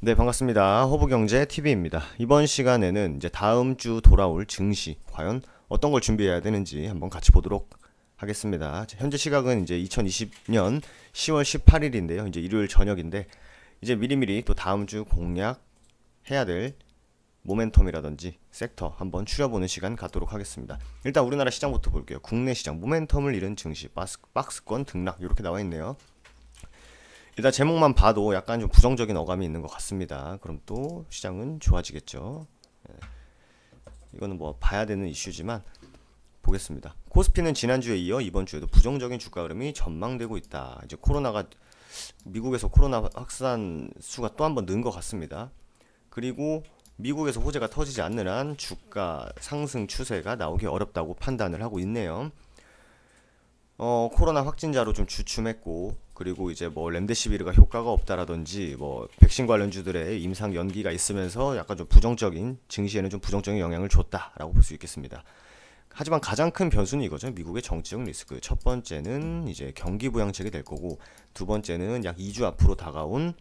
네, 반갑습니다. 허브경제TV입니다. 이번 시간에는 이제 다음 주 돌아올 증시, 과연 어떤 걸 준비해야 되는지 한번 같이 보도록 하겠습니다. 현재 시각은 이제 2020년 10월 18일인데요. 이제 일요일 저녁인데, 이제 미리미리 또 다음 주 공략해야 될 모멘텀이라든지 섹터 한번 추려보는 시간 갖도록 하겠습니다. 일단 우리나라 시장부터 볼게요. 국내 시장, 모멘텀을 잃은 증시, 박스권 등락 이렇게 나와 있네요. 일단 제목만 봐도 약간 좀 부정적인 어감이 있는 것 같습니다. 그럼 또 시장은 좋아지겠죠. 이거는 뭐 봐야 되는 이슈지만 보겠습니다. 코스피는 지난주에 이어 이번 주에도 부정적인 주가 흐름이 전망되고 있다. 이제 미국에서 코로나 확산 수가 또 한 번 는 것 같습니다. 그리고 미국에서 호재가 터지지 않는 한 주가 상승 추세가 나오기 어렵다고 판단을 하고 있네요. 코로나 확진자로 좀 주춤했고, 그리고 이제 뭐 렘데시비르가 효과가 없다라든지 뭐 백신 관련주들의 임상 연기가 있으면서 약간 좀 증시에는 좀 부정적인 영향을 줬다라고 볼 수 있겠습니다. 하지만 가장 큰 변수는 이거죠. 미국의 정치적 리스크. 첫 번째는 이제 경기 부양책이 될 거고, 두 번째는 약 2주 앞으로 다가온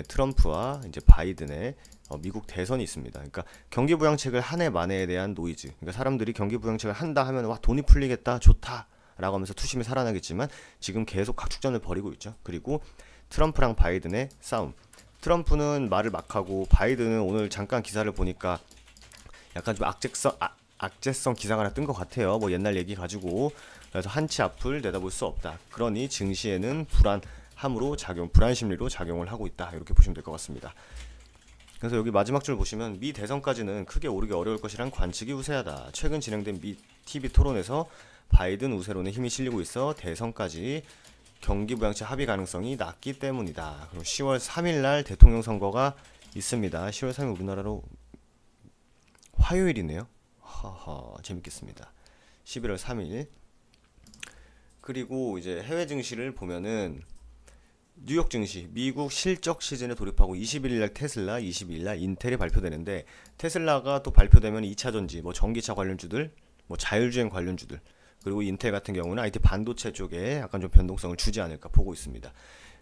트럼프와 이제 바이든의 미국 대선이 있습니다. 그러니까 경기 부양책을 한 해 만에에 대한 노이즈. 그러니까 사람들이 경기 부양책을 한다 하면 와 돈이 풀리겠다, 좋다 라고 하면서 투심이 살아나겠지만 지금 계속 각축전을 벌이고 있죠. 그리고 트럼프랑 바이든의 싸움. 트럼프는 말을 막 하고, 바이든은 오늘 잠깐 기사를 보니까 약간 좀 악재성 기사가 하나 뜬 것 같아요. 뭐 옛날 얘기 가지고. 그래서 한치 앞을 내다볼 수 없다. 그러니 증시에는 불안 심리로 작용을 하고 있다. 이렇게 보시면 될 것 같습니다. 그래서 여기 마지막 줄 보시면 미 대선까지는 크게 오르기 어려울 것이란 관측이 우세하다. 최근 진행된 미 TV 토론에서 바이든 우세론에 힘이 실리고 있어 대선까지 경기 부양책 합의 가능성이 낮기 때문이다. 그럼 10월 3일 날 대통령 선거가 있습니다. 10월 3일 우리나라로 화요일이네요. 재밌겠습니다. 11월 3일. 그리고 이제 해외 증시를 보면은 뉴욕 증시, 미국 실적 시즌에 돌입하고 21일 날 테슬라, 22일 날 인텔이 발표되는데, 테슬라가 또 발표되면 2차 전지, 뭐 전기차 관련주들, 뭐 자율주행 관련주들, 그리고 인텔 같은 경우는 IT 반도체 쪽에 약간 좀 변동성을 주지 않을까 보고 있습니다.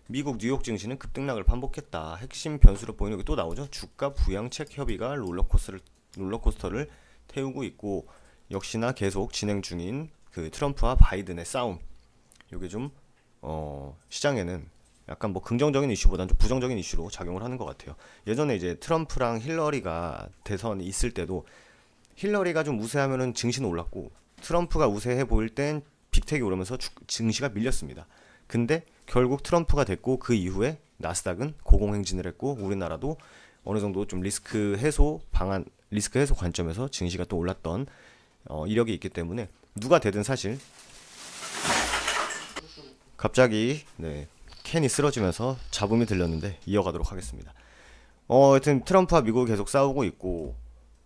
미국 뉴욕 증시는 급등락을 반복했다. 핵심 변수로 보이는 게 또 나오죠. 주가 부양책 협의가 롤러코스터를 태우고 있고, 역시나 계속 진행 중인 그 트럼프와 바이든의 싸움. 이게 좀 시장에는 약간 뭐 긍정적인 이슈보다는 좀 부정적인 이슈로 작용을 하는 것 같아요. 예전에 이제 트럼프랑 힐러리가 대선이 있을 때도 힐러리가 좀 우세하면은 증시는 올랐고, 트럼프가 우세해 보일 땐 빅텍이 오르면서 증시가 밀렸습니다. 근데 결국 트럼프가 됐고, 그 이후에 나스닥은 고공행진을 했고, 우리나라도 어느 정도 좀 리스크 해소 관점에서 증시가 또 올랐던 이력이 있기 때문에, 누가 되든 사실 갑자기 캔이 쓰러지면서 잡음이 들렸는데 이어가도록 하겠습니다. 하여튼 트럼프와 미국이 계속 싸우고 있고,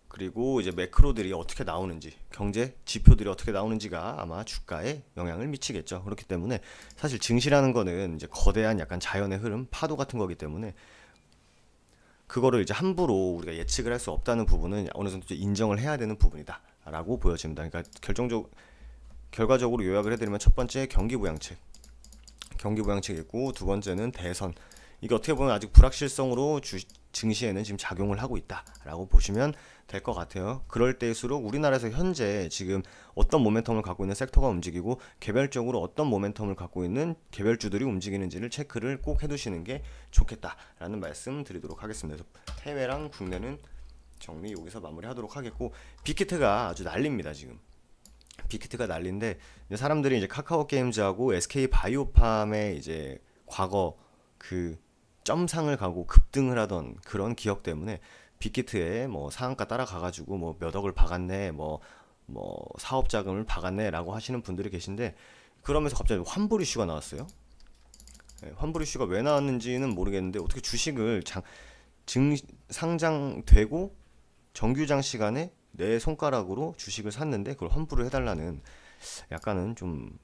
그리고 이제 매크로들이 어떻게 나오는지, 경제 지표들이 어떻게 나오는지가 아마 주가에 영향을 미치겠죠. 그렇기 때문에 사실 증시라는 거는 이제 거대한 약간 자연의 흐름, 파도 같은 거기 때문에 그거를 이제 함부로 우리가 예측을 할 수 없다는 부분은 어느 정도 인정을 해야 되는 부분이다 라고 보여집니다. 그러니까 결과적으로 요약을 해드리면, 첫 번째 경기 부양책 있고, 두 번째는 대선. 이게 어떻게 보면 아직 불확실성으로 증시에는 지금 작용을 하고 있다라고 보시면 될 것 같아요. 그럴 때일수록 우리나라에서 현재 지금 어떤 모멘텀을 갖고 있는 섹터가 움직이고, 개별적으로 어떤 모멘텀을 갖고 있는 개별주들이 움직이는지를 체크를 꼭 해두시는 게 좋겠다라는 말씀 드리도록 하겠습니다. 그래서 해외랑 국내는 정리 여기서 마무리하도록 하겠고, 빅히트가 아주 난립니다. 지금 빅히트가 난리인데, 사람들이 이제 카카오 게임즈하고 SK 바이오팜의 이제 과거 그 점상을 가고 급등을 하던 그런 기억 때문에 빅히트에 뭐 상한가 따라가가지고 뭐 몇 억을 박았네, 뭐 사업 자금을 박았네라고 하시는 분들이 계신데, 그러면서 갑자기 환불 이슈가 나왔어요. 환불 이슈가 왜 나왔는지는 모르겠는데, 어떻게 주식을 상장되고 정규장 시간에 내 손가락으로 주식을 샀는데 그걸 환불을 해달라는, 약간은 좀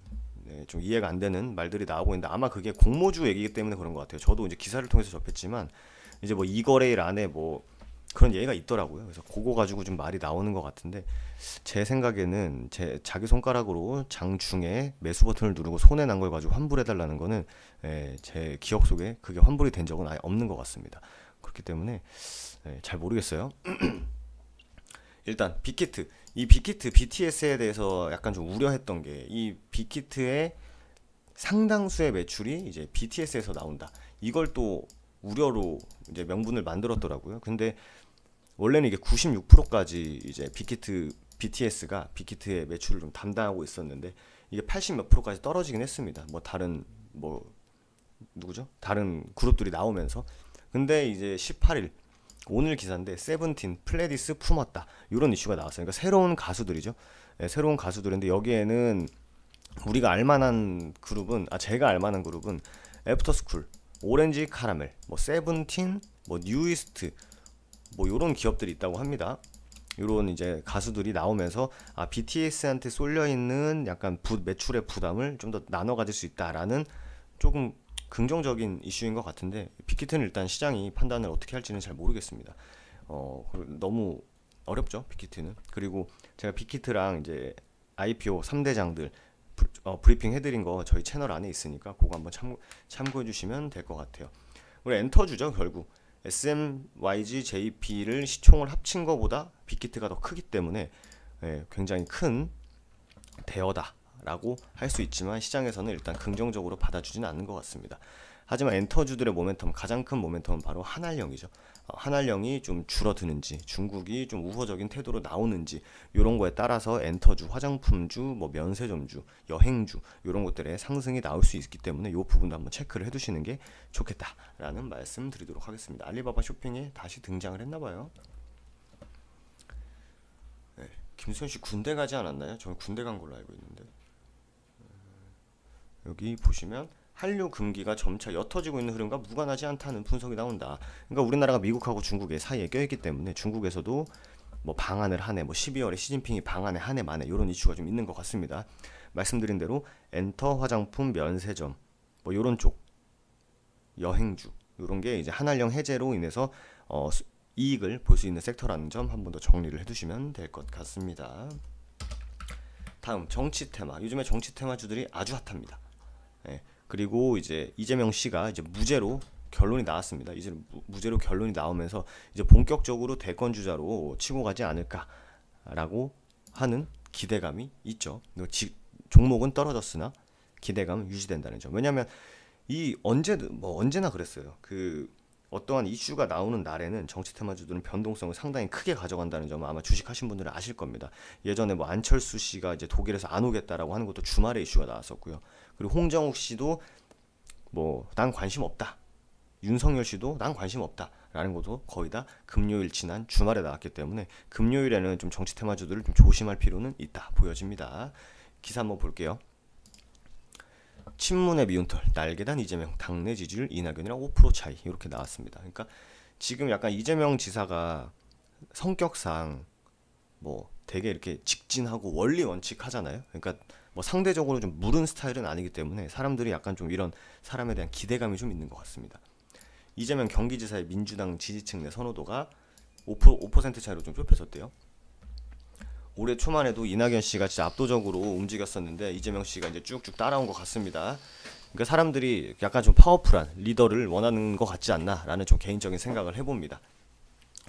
이해가 안 되는 말들이 나오고 있는데, 아마 그게 공모주 얘기이기 때문에 그런 것 같아요. 저도 이제 기사를 통해서 접했지만, 이제 뭐 이 거래일 안에 뭐 그런 얘기가 있더라고요. 그래서 그거 가지고 좀 말이 나오는 것 같은데, 제 생각에는 자기 손가락으로 장중에 매수 버튼을 누르고 손해 난 걸 가지고 환불해달라는 거는 제 기억 속에 그게 환불이 된 적은 아예 없는 것 같습니다. 그렇기 때문에 잘 모르겠어요. 일단 빅히트, 이 빅히트 BTS에 대해서 약간 좀 우려했던 게 이 빅히트의 상당수의 매출이 이제 BTS에서 나온다. 이걸 또 우려로 이제 명분을 만들었더라고요. 근데 원래는 이게 96%까지 이제 빅히트 BTS가 빅히트의 매출을 좀 담당하고 있었는데 이게 80 몇 프로까지 떨어지긴 했습니다. 뭐 다른 뭐 누구죠? 다른 그룹들이 나오면서. 근데 이제 18일 오늘 기사인데 세븐틴 플레디스 품었다 이런 이슈가 나왔어요. 그러니까 새로운 가수들이죠. 새로운 가수들인데 여기에는 우리가 알만한 그룹은 제가 알만한 그룹은 애프터스쿨, 오렌지 카라멜, 뭐 세븐틴, 뭐 뉴이스트 뭐 요런 기업들이 있다고 합니다. 요런 이제 가수들이 나오면서 BTS한테 쏠려 있는 약간 매출의 부담을 좀 더 나눠 가질 수 있다라는 조금 긍정적인 이슈인 것 같은데 빅히트는 일단 시장이 판단을 어떻게 할지는 잘 모르겠습니다. 너무 어렵죠, 빅히트는. 그리고 제가 빅히트랑 이제 IPO 3대장들 브리핑 해드린 거 저희 채널 안에 있으니까 그거 한번 참고해 주시면 될 것 같아요. 우리 엔터주죠. 결국 SMYG, JP를 시총을 합친 거보다 빅히트가 더 크기 때문에 굉장히 큰 대여다라고 할 수 있지만 시장에서는 일단 긍정적으로 받아주지는 않는 것 같습니다. 하지만 엔터주들의 모멘텀, 가장 큰 모멘텀은 바로 한알령이죠. 한알령이 좀 줄어드는지, 중국이 좀 우호적인 태도로 나오는지 이런 거에 따라서 엔터주, 화장품주, 뭐 면세점주, 여행주 이런 것들의 상승이 나올 수 있기 때문에 이 부분도 한번 체크를 해두시는 게 좋겠다라는 말씀 드리도록 하겠습니다. 알리바바 쇼핑에 다시 등장을 했나봐요. 김수현 씨 군대 가지 않았나요? 저는 군대 간 걸로 알고 있는데. 여기 보시면 한류 금기가 점차 옅어지고 있는 흐름과 무관하지 않다는 분석이 나온다. 그러니까 우리나라가 미국하고 중국의 사이에 껴있기 때문에 중국에서도 뭐 방한을 하네, 뭐 12월에 시진핑이 방한에 하네 마네 이런 이슈가 좀 있는 것 같습니다. 말씀드린 대로 엔터, 화장품, 면세점 뭐 이런 쪽, 여행주 이런 게 이제 한알령 해제로 인해서 이익을 볼 수 있는 섹터라는 점 한 번 더 정리를 해두시면 될 것 같습니다. 다음 정치 테마. 요즘에 정치 테마주들이 아주 핫합니다. 그리고 이제 이재명 씨가 이제 무죄로 결론이 나왔습니다. 이제 무죄로 결론이 나오면서 이제 본격적으로 대권 주자로 치고 가지 않을까라고 하는 기대감이 있죠. 종목은 떨어졌으나 기대감은 유지된다는 점. 왜냐하면 언제나 그랬어요. 어떠한 이슈가 나오는 날에는 정치 테마주들은 변동성을 상당히 크게 가져간다는 점을 아마 주식하신 분들은 아실 겁니다. 예전에 뭐 안철수 씨가 이제 독일에서 안 오겠다라고 하는 것도 주말에 이슈가 나왔었고요. 그리고 홍정욱 씨도 뭐 난 관심 없다. 윤석열 씨도 난 관심 없다라는 것도 거의 다 금요일 지난 주말에 나왔기 때문에 금요일에는 좀 정치 테마주들을 좀 조심할 필요는 있다 보여집니다. 기사 한번 볼게요. 친문의 미운털, 날개단 이재명, 당내 지지율 이낙연이랑 5% 차이 이렇게 나왔습니다. 그러니까 지금 약간 이재명 지사가 성격상 뭐 되게 이렇게 직진하고 원리 원칙하잖아요. 그러니까 뭐 상대적으로 좀 무른 스타일은 아니기 때문에 사람들이 약간 좀 이런 사람에 대한 기대감이 좀 있는 것 같습니다. 이재명 경기지사의 민주당 지지층 내 선호도가 5% 차이로 좀 좁혀졌대요. 올해 초만 해도 이낙연 씨가 진짜 압도적으로 움직였었는데 이재명 씨가 이제 쭉쭉 따라온 것 같습니다. 그러니까 사람들이 약간 좀 파워풀한 리더를 원하는 것 같지 않나라는 좀 개인적인 생각을 해봅니다.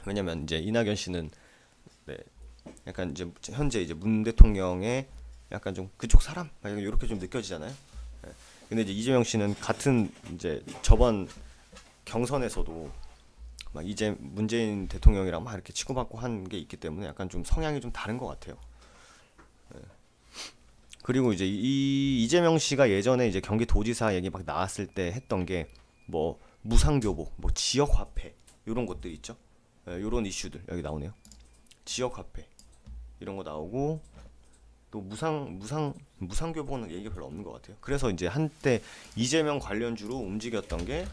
왜냐면 이제 이낙연 씨는 약간 이제 현재 이제 문 대통령의 약간 좀 그쪽 사람 이렇게 좀 느껴지잖아요. 근데 이제 이재명 씨는 같은 이제 저번 경선에서도 막 이제 문재인 대통령이랑 막 이렇게 치고받고 한 게 있기 때문에 약간 좀 성향이 좀 다른 것 같아요. 그리고 이제 이재명 씨가 예전에 이제 경기도지사 얘기 막 나왔을 때 했던 게 뭐 무상교복, 뭐 지역화폐 이런 것들 있죠. 이런 이슈들 여기 나오네요. 지역화폐 이런 거 나오고 또 무상교복은 얘기가 별로 없는 것 같아요. 그래서 이제 한때 이재명 관련주로 움직였던 게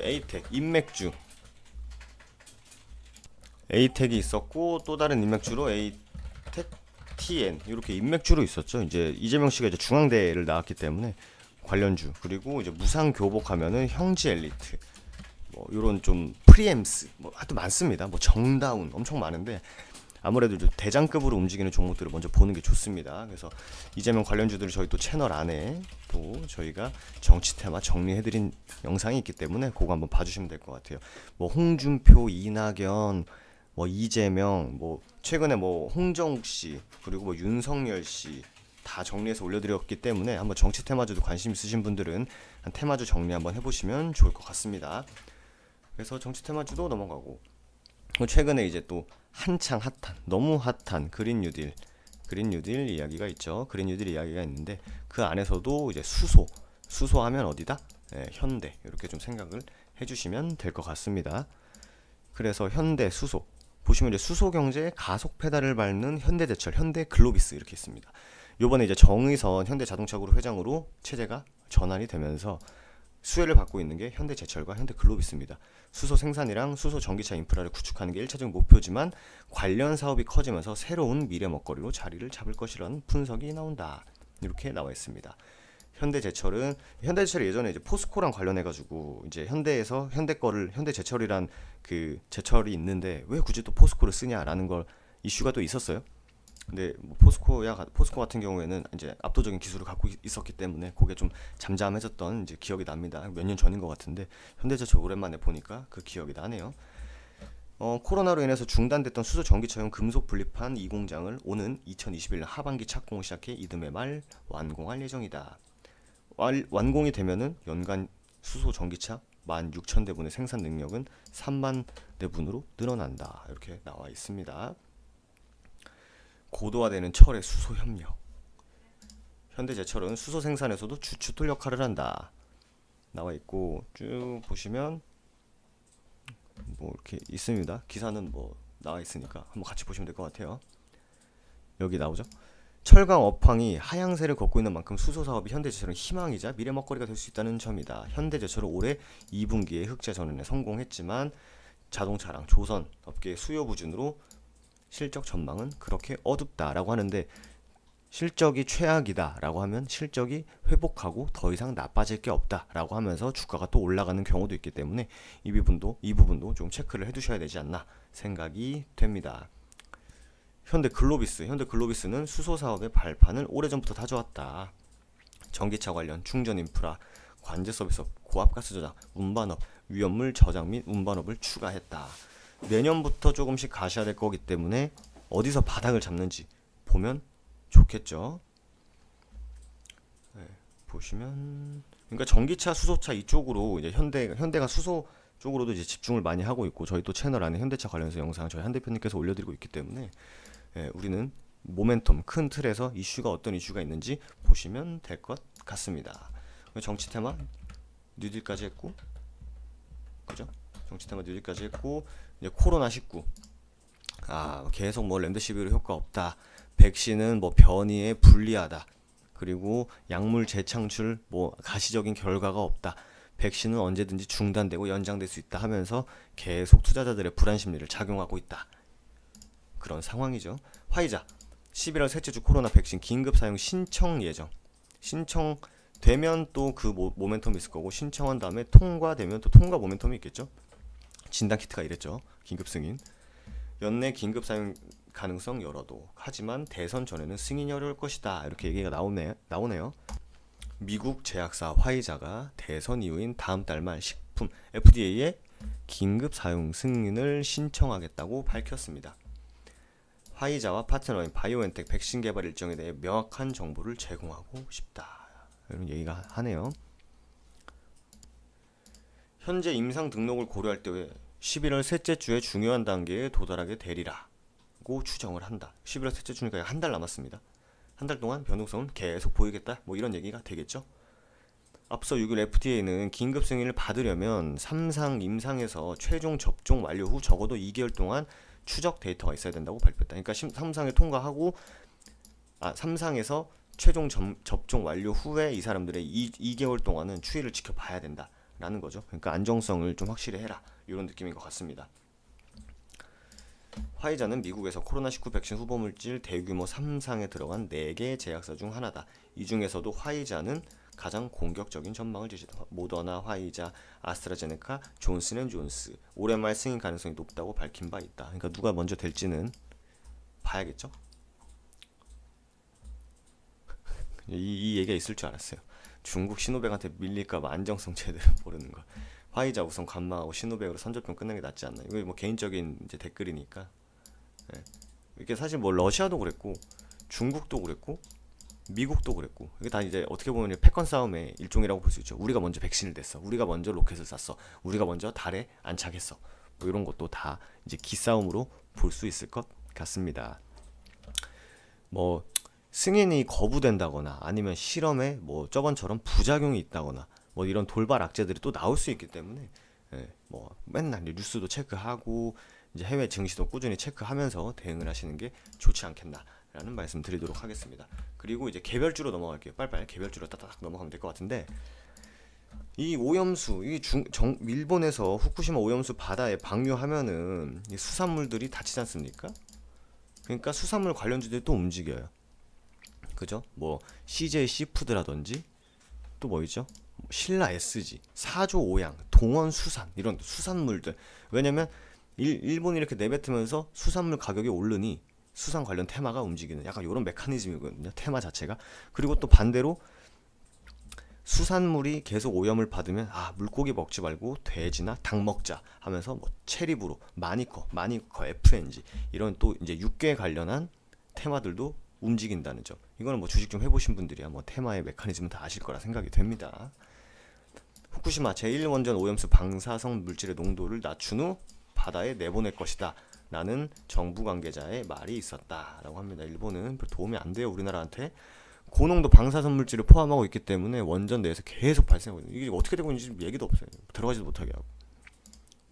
에이텍, 인맥주 에이텍이 있었고 또 다른 인맥주로 에이텍, TN 이렇게 인맥주로 있었죠. 이제 이재명 씨가 이제 중앙대를 나왔기 때문에 관련주 그리고 이제 무상 교복하면은 형지 엘리트 뭐 이런 좀 프리엠스 뭐 하여튼 많습니다. 뭐 정다운 엄청 많은데 아무래도 좀 대장급으로 움직이는 종목들을 먼저 보는 게 좋습니다. 그래서 이재명 관련주들을 저희 또 채널 안에 또 저희가 정치 테마 정리해드린 영상이 있기 때문에 그거 한번 봐주시면 될 것 같아요. 뭐 홍준표, 이낙연, 뭐 이재명, 뭐 최근에 뭐 홍정욱 씨, 그리고 뭐 윤석열 씨 다 정리해서 올려드렸기 때문에 한번 정치 테마주도 관심 있으신 분들은 한 테마주 정리 한번 해보시면 좋을 것 같습니다. 그래서 정치 테마주도 넘어가고, 최근에 이제 또 한창 핫한, 너무 핫한 그린 뉴딜 이야기가 있죠. 그린 뉴딜 이야기가 있는데 그 안에서도 이제 수소하면 어디다? 네, 현대, 이렇게 좀 생각을 해주시면 될 것 같습니다. 그래서 현대 수소 보시면 이제 수소 경제의 가속 페달을 밟는 현대제철, 현대글로비스 이렇게 있습니다. 요번에 이제 정의선 현대자동차그룹 회장으로 체제가 전환이 되면서 수혜를 받고 있는 게 현대제철과 현대글로비스입니다. 수소 생산이랑 수소 전기차 인프라를 구축하는 게 1차적인 목표지만 관련 사업이 커지면서 새로운 미래 먹거리로 자리를 잡을 것이라는 분석이 나온다. 이렇게 나와 있습니다. 현대제철이 예전에 이제 포스코랑 관련해 가지고 이제 현대에서 현대제철이란 그 제철이 있는데 왜 굳이 또 포스코를 쓰냐라는 걸 이슈가 또 있었어요. 근데 뭐 포스코 같은 경우에는 이제 압도적인 기술을 갖고 있었기 때문에 그게 좀 잠잠해졌던 이제 기억이 납니다. 몇 년 전인 것 같은데 현대제철 오랜만에 보니까 그 기억이 나네요. 코로나로 인해서 중단됐던 수소 전기차용 금속 분리판 2공장을 오는 2021년 하반기 착공을 시작해 이듬해 말 완공할 예정이다. 완공이 되면은 연간 수소 전기차 16,000대분의 생산 능력은 3만 대분으로 늘어난다. 이렇게 나와 있습니다. 고도화되는 철의 수소 협력. 현대제철은 수소 생산에서도 주춧돌 역할을 한다. 나와 있고 쭉 보시면 뭐 이렇게 있습니다. 기사는 뭐 나와 있으니까 한번 같이 보시면 될 것 같아요. 여기 나오죠. 철강 업황이 하향세를 걷고 있는 만큼 수소 사업이 현대제철은 희망이자 미래 먹거리가 될 수 있다는 점이다. 현대제철은 올해 2분기에 흑자 전환에 성공했지만 자동차랑 조선 업계의 수요 부진으로 실적 전망은 그렇게 어둡다라고 하는데, 실적이 최악이다라고 하면 실적이 회복하고 더 이상 나빠질 게 없다라고 하면서 주가가 또 올라가는 경우도 있기 때문에 이 부분도 좀 체크를 해두셔야 되지 않나 생각이 됩니다. 현대글로비스는 수소 사업의 발판을 오래전부터 다져왔다. 전기차 관련 충전 인프라, 관제 서비스업, 고압가스 저장, 운반업, 위험물 저장 및 운반업을 추가했다. 내년부터 조금씩 가셔야 될 거기 때문에 어디서 바닥을 잡는지 보면 좋겠죠. 네, 보시면 그러니까 전기차, 수소차 이쪽으로 이제 현대가 수소 쪽으로도 이제 집중을 많이 하고 있고, 저희 또 채널 안에 현대차 관련해서 영상 저희 한 대표님께서 올려드리고 있기 때문에 우리는 모멘텀 큰 틀에서 어떤 이슈가 있는지 보시면 될 것 같습니다. 정치 테마 뉴딜까지 했고, 그죠? 정치 테마 뉴딜까지 했고, 이제 코로나19 계속 뭐 렘데시비르 효과 없다, 백신은 뭐 변이에 불리하다, 그리고 약물 재창출 뭐 가시적인 결과가 없다, 백신은 언제든지 중단되고 연장될 수 있다 하면서 계속 투자자들의 불안 심리를 작용하고 있다. 그런 상황이죠. 화이자 11월 셋째 주 코로나 백신 긴급 사용 신청 예정. 신청되면 또 그 모멘텀이 있을 거고, 신청한 다음에 통과되면 또 통과 모멘텀이 있겠죠. 진단 키트가 이랬죠. 긴급 승인. 연내 긴급 사용 가능성 열어도. 하지만 대선 전에는 승인이 어려울 것이다. 이렇게 얘기가 나오네요. 미국 제약사 화이자가 대선 이후인 다음 달 말 식품 FDA에 긴급 사용 승인을 신청하겠다고 밝혔습니다. 화이자와 파트너인 바이오엔텍 백신 개발 일정에 대해 명확한 정보를 제공하고 싶다. 이런 얘기가 하네요. 현재 임상 등록을 고려할 때 11월 셋째 주에 중요한 단계에 도달하게 되리라고 추정을 한다. 11월 셋째 주니까 한 달 남았습니다. 한 달 동안 변동성은 계속 보이겠다. 뭐 이런 얘기가 되겠죠. 앞서 6일 FDA는 긴급 승인을 받으려면 3상 임상에서 최종 접종 완료 후 적어도 2개월 동안 추적 데이터가 있어야 된다고 발표했다. 그러니까 3상을 통과하고 3상에서 최종 접종 완료 후에 이 사람들의 2개월 동안은 추이를 지켜봐야 된다라는 거죠. 그러니까 안정성을 좀 확실히 해라, 이런 느낌인 것 같습니다. 화이자는 미국에서 코로나19 백신 후보물질 대규모 3상에 들어간 4개 제약사 중 하나다. 이 중에서도 화이자는 가장 공격적인 전망을 제시했다. 모더나, 화이자, 아스트라제네카, 존슨앤존스 올해 말 승인 가능성이 높다고 밝힌 바 있다. 그러니까 누가 먼저 될지는 봐야겠죠? 이 얘기가 있을 줄 알았어요. 중국 신호백한테 밀릴까봐 안정성 제대로 모르는 거. 화이자 우선 관망하고 신호백으로 선전평 끝내는 게 낫지 않나. 이거 뭐 개인적인 이제 댓글이니까. 예. 이게 사실 뭐 러시아도 그랬고 중국도 그랬고 미국도 그랬고 이게 다 이제 어떻게 보면 패권 싸움의 일종이라고 볼 수 있죠. 우리가 먼저 백신을 냈어. 우리가 먼저 로켓을 쐈어. 우리가 먼저 달에 안착했어. 뭐 이런 것도 다 이제 기싸움으로 볼 수 있을 것 같습니다. 뭐 승인이 거부된다거나 아니면 실험에 뭐 저번처럼 부작용이 있다거나 뭐 이런 돌발 악재들이 또 나올 수 있기 때문에 뭐 맨날 뉴스도 체크하고 이제 해외 증시도 꾸준히 체크하면서 대응을 하시는 게 좋지 않겠나라는 말씀 드리도록 하겠습니다. 그리고 이제 개별주로 넘어갈게요. 빨리빨리 개별주로 따닥 넘어가면 될 것 같은데 이 오염수, 일본에서 후쿠시마 오염수 바다에 방류하면은 이 수산물들이 다치지 않습니까? 그러니까 수산물 관련주들이 또 움직여요. 그죠? 뭐 CJ 시푸드라든지 또 뭐 있죠? 신라 SG, 사조 오양, 동원 수산 이런 수산물들. 왜냐면 일본이 이렇게 내뱉으면서 수산물 가격이 오르니 수산 관련 테마가 움직이는 약간 이런 메커니즘이거든요. 테마 자체가. 그리고 또 반대로 수산물이 계속 오염을 받으면 물고기 먹지 말고 돼지나 닭 먹자 하면서 뭐 체리브로, 마니커 FNG 이런 또 이제 육계 관련한 테마들도 움직인다는 점. 이거는 뭐 주식 좀 해보신 분들이야 뭐 테마의 메커니즘은 다 아실 거라 생각이 됩니다. 후쿠시마 제1원전 오염수 방사성 물질의 농도를 낮춘 후 바다에 내보낼 것이다 라는 정부 관계자의 말이 있었다라고 합니다. 일본은 별 도움이 안 돼요 우리나라한테. 고농도 방사선 물질을 포함하고 있기 때문에 원전 내에서 계속 발생하고 있는, 이게 어떻게 되고 있는지 얘기도 없어요. 들어가지도 못하게 하고.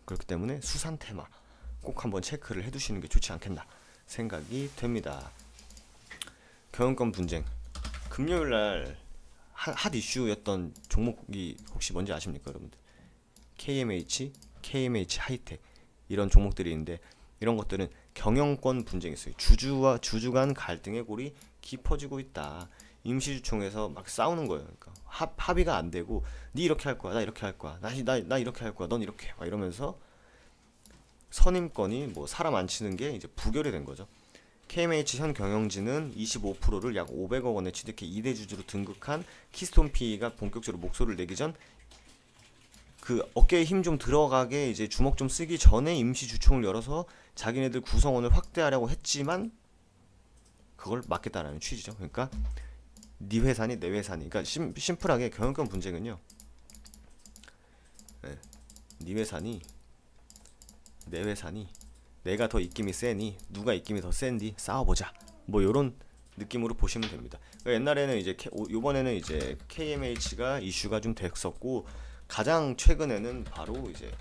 그렇기 때문에 수산 테마 꼭 한번 체크를 해두시는 게 좋지 않겠나 생각이 됩니다. 경영권 분쟁, 금요일날 핫 이슈였던 종목이 혹시 뭔지 아십니까 여러분들? KMH, KMH 하이텍 이런 종목들이 있는데 이런 것들은 경영권 분쟁이 있어요. 주주 간 갈등의 골이 깊어지고 있다. 임시주총에서 막 싸우는 거예요. 그러니까 합의가 안 되고 니 이렇게 할 거야, 나 이렇게 할 거야, 나 이렇게 할 거야, 넌 이렇게 막 이러면서 선임권이 뭐 사람 안 치는 게 이제 부결이 된 거죠. KMH 현 경영진은 25%를 약 500억 원에 취득해 2대 주주로 등극한 키스톤 PE가 본격적으로 목소리를 내기 전 그 어깨에 힘 좀 들어가게 이제 주먹 좀 쓰기 전에 임시주총을 열어서 자기네들 구성원을 확대하려고 했지만 그걸 막겠다라는 취지죠. 그러니까 네 회사니 내 회사니. 그러니까 심플하게 경영권 분쟁은요. 네 회사니 내 회사니 내가 더 입김이 세니 누가 입김이 더 센디 싸워보자. 뭐 요런 느낌으로 보시면 됩니다. 그러니까 옛날에는 이제 요번에는 이제 KMH가 이슈가 좀 됐었고 가장 최근에는 바로 이제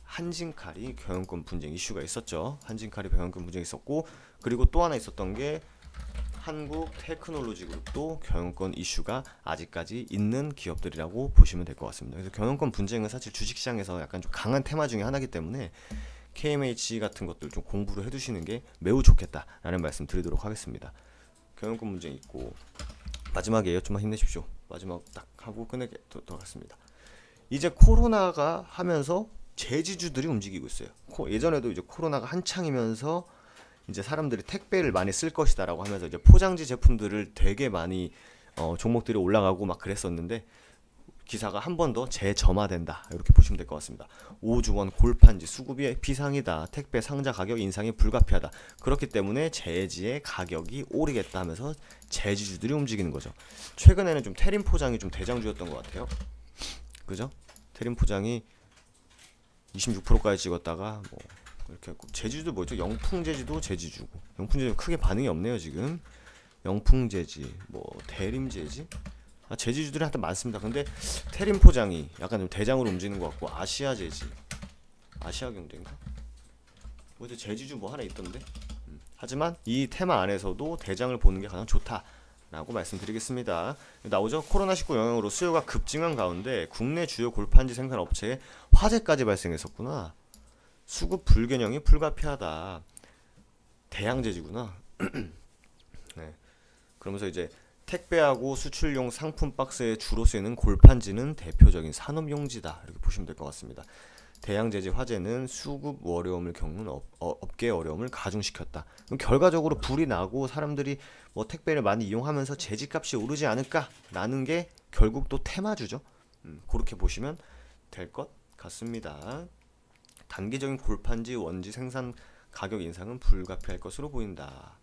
한진칼이 경영권 분쟁 이슈가 있었죠. 한진칼이 경영권 분쟁이 있었고 그리고 또 하나 있었던 게 한국 테크놀로지 그룹도 경영권 이슈가 아직까지 있는 기업들이라고 보시면 될 것 같습니다. 그래서 경영권 분쟁은 사실 주식시장에서 약간 좀 강한 테마 중에 하나이기 때문에 KMH 같은 것들 좀 공부를 해두시는 게 매우 좋겠다라는 말씀 드리도록 하겠습니다. 경영권 문제 있고 마지막이에요. 좀만 힘내십시오. 마지막 딱 하고 끝내도록 하겠습니다. 이제 코로나가 하면서 제지주들이 움직이고 있어요. 예전에도 이제 코로나가 한창이면서 이제 사람들이 택배를 많이 쓸 것이다라고 하면서 이제 포장지 제품들을 되게 많이 종목들이 올라가고 막 그랬었는데 기사가 한 번 더 재점화된다 이렇게 보시면 될 것 같습니다. 오중원 골판지 수급이 비상이다. 택배 상자 가격 인상이 불가피하다. 그렇기 때문에 제지의 가격이 오르겠다 하면서 제지주들이 움직이는 거죠. 최근에는 좀 태림 포장이 좀 대장주였던 것 같아요. 그죠? 태림 포장이 26%까지 찍었다가 뭐 이렇게 했고 제지주도 뭐죠? 영풍제지도 제지주고 영풍제지 크게 반응이 없네요 지금. 영풍제지 뭐 대림제지 제지주들이 하여튼 많습니다. 근데 태림 포장이 약간 좀 대장으로 움직이는 것 같고 아시아제지 아시아경제인가? 뭐 제지주 뭐 하나 있던데. 하지만 이 테마 안에서도 대장을 보는 게 가장 좋다라고 말씀드리겠습니다. 나오죠? 코로나19 영향으로 수요가 급증한 가운데 국내 주요 골판지 생산 업체에 화재까지 발생했었구나. 수급 불균형이 불가피하다. 대양제지구나. 네. 그러면서 이제 택배하고 수출용 상품 박스에 주로 쓰이는 골판지는 대표적인 산업용지다 이렇게 보시면 될 것 같습니다. 대양 제재 화재는 수급 어려움을 겪는 업계의 어려움을 가중시켰다. 그럼 결과적으로 불이 나고 사람들이 뭐 택배를 많이 이용하면서 제지값이 오르지 않을까라는 게 결국 또 테마주죠. 그렇게 보시면 될 것 같습니다. 단기적인 골판지 원지 생산 가격 인상은 불가피할 것으로 보인다.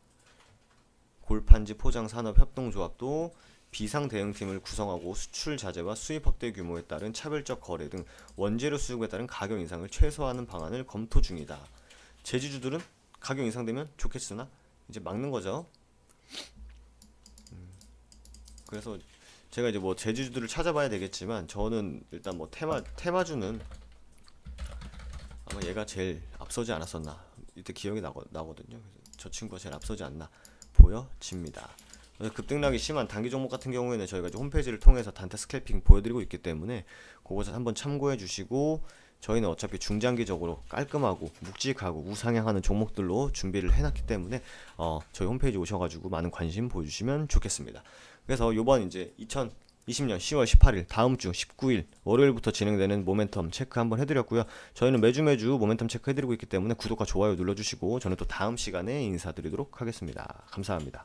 골판지 포장 산업 협동조합도 비상 대응팀을 구성하고 수출 자재와 수입 확대 규모에 따른 차별적 거래 등 원재료 수급에 따른 가격 인상을 최소화하는 방안을 검토 중이다. 제주주들은 가격 인상되면 좋겠으나 이제 막는 거죠. 그래서 제가 이제 뭐 제주주들을 찾아봐야 되겠지만 저는 일단 뭐 테마주는 아마 얘가 제일 앞서지 않았었나 이때 기억이 나거든요. 저 친구가 제일 앞서지 않나 보여집니다. 급등락이 심한 단기 종목 같은 경우에는 저희가 이제 홈페이지를 통해서 단타 스캘핑 보여드리고 있기 때문에 그것을 한번 참고해 주시고, 저희는 어차피 중장기적으로 깔끔하고 묵직하고 우상향하는 종목들로 준비를 해놨기 때문에 저희 홈페이지 오셔가지고 많은 관심 보여주시면 좋겠습니다. 그래서 요번 이제 2020년 10월 18일 다음 주 19일 월요일부터 진행되는 모멘텀 체크 한번 해드렸고요. 저희는 매주 모멘텀 체크 해드리고 있기 때문에 구독과 좋아요 눌러주시고 저는 또 다음 시간에 인사드리도록 하겠습니다. 감사합니다.